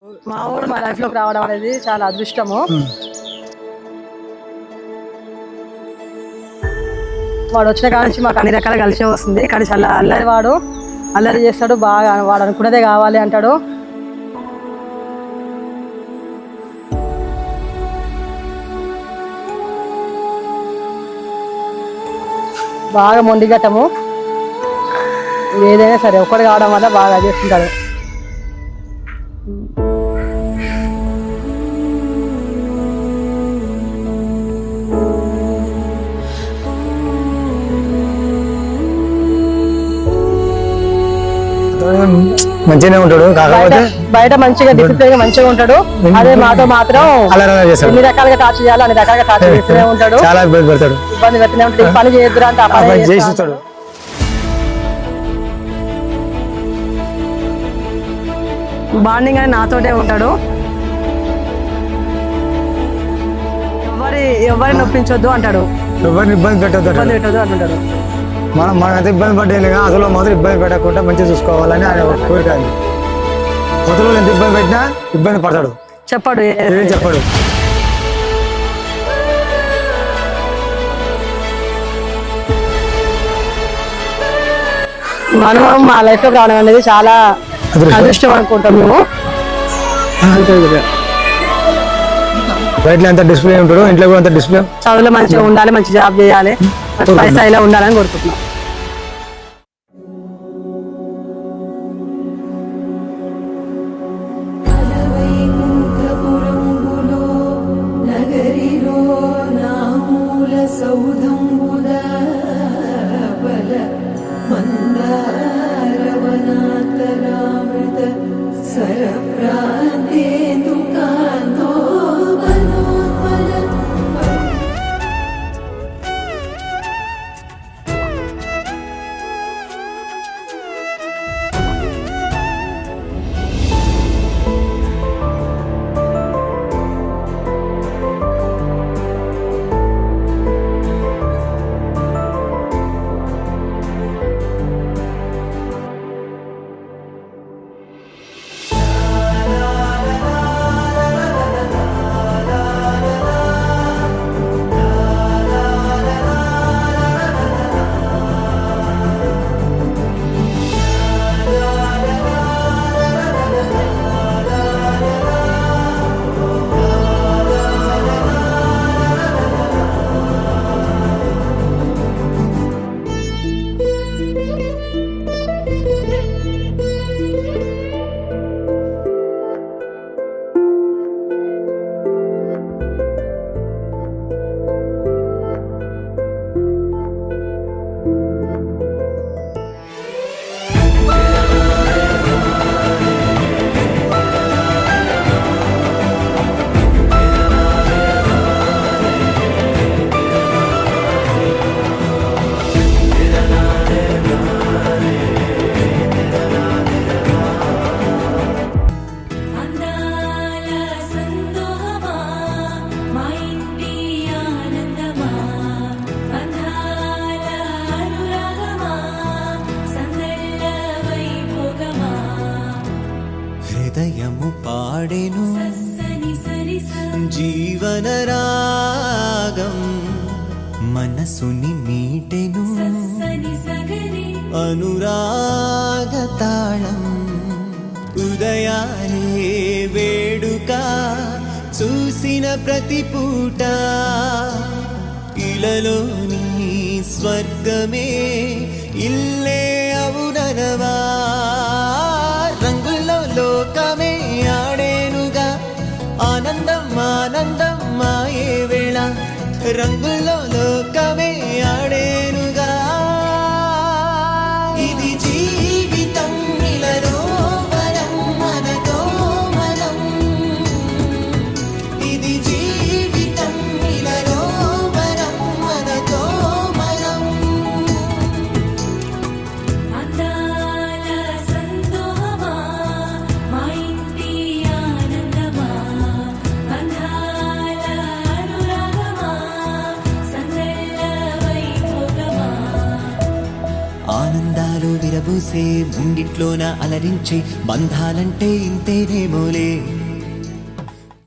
మా ఊరు మా లైఫ్ లోకి రావడం అనేది చాలా అదృష్టము. వాడు వచ్చిన కాడ నుంచి మాకు అన్ని రకాల కలిసే వస్తుంది. కానీ చాలా అల్లరి, వాడు అల్లరి చేస్తాడు బాగా. వాడు అనుకున్నదే కావాలి అంటాడు. బాగా మొండిగట్టము. ఏదైనా సరే ఒక్కడు కావడం వల్ల బాగా చేస్తుంటాడు. మంచిగానే ఉంటాడు, కాకపోతే బయట మంచిగా డిసిప్లిన్ గా మంచిగా ఉంటాడు. అదే మాతో మాత్రం ఎన్ని రకాలుగా టార్చర్ చేయాలో అన్ని రకాలుగా టార్చర్ చేస్తూనే ఉంటాడు. చాలా ఇబ్బంది పెడతాడు, ఇబ్బంది పెట్టినే ఉంటాడు. ఈ పని చేయొద్దురా అంటే ఆ పని చేస్తాడు. బాండింగ్ అని నాతోటే ఉంటాడు. ఎవరిని నొప్పించొద్దు అంటాడు, ఎవరిని ఇబ్బంది పెట్టద్దు అంటాడు. మనమైతే ఇబ్బంది పడ్డాను, అసలు మాత్రం ఇబ్బంది పెట్టకుండా మంచిగా చూసుకోవాలని ఆయన ఒక కోరిక. అసలు ఎంత ఇబ్బంది పెట్టినా ఇబ్బంది పడతాడు, చెప్పాడు ఏం చెప్పాడు. మనం మా లైఫ్ లోకి రావడం అనేది చాలా అదృష్టం అనుకుంటాం మేము. బయట ఎంత డిస్ప్లే ఉంటాడు, ఇంట్లో కూడా అంత డిస్ప్లే. చదువులో మంచిగా ఉండాలి, మంచి జాబ్ చేయాలి, పైసా ఇలా ఉండాలని కోరుకుంటున్నాం. హృదయము పాడెను జీవన రాగం, మనసుని మీటెను అనురాగ తాళం. ఉదయాలే వేడుక చూసిన ప్రతి పూట, ఇలలోని స్వర్గమే ఇల్లే అవుననవా. రంగుల్లో లోకమే ఆడేనుగా, ఆనందం ఆనందం మాయే వేళ. రంగుల్లో లోకమే ఆడేనుగా, ఇది జీవితం ఇలలో వరం మనతో మనం. ఇది జీవితం ఇలలో వరం మనతో మనం. ఆనందాలు విరబూసే ముంగిట్లోన అలరించే బంధాలంటే ఇంతేనేమోలే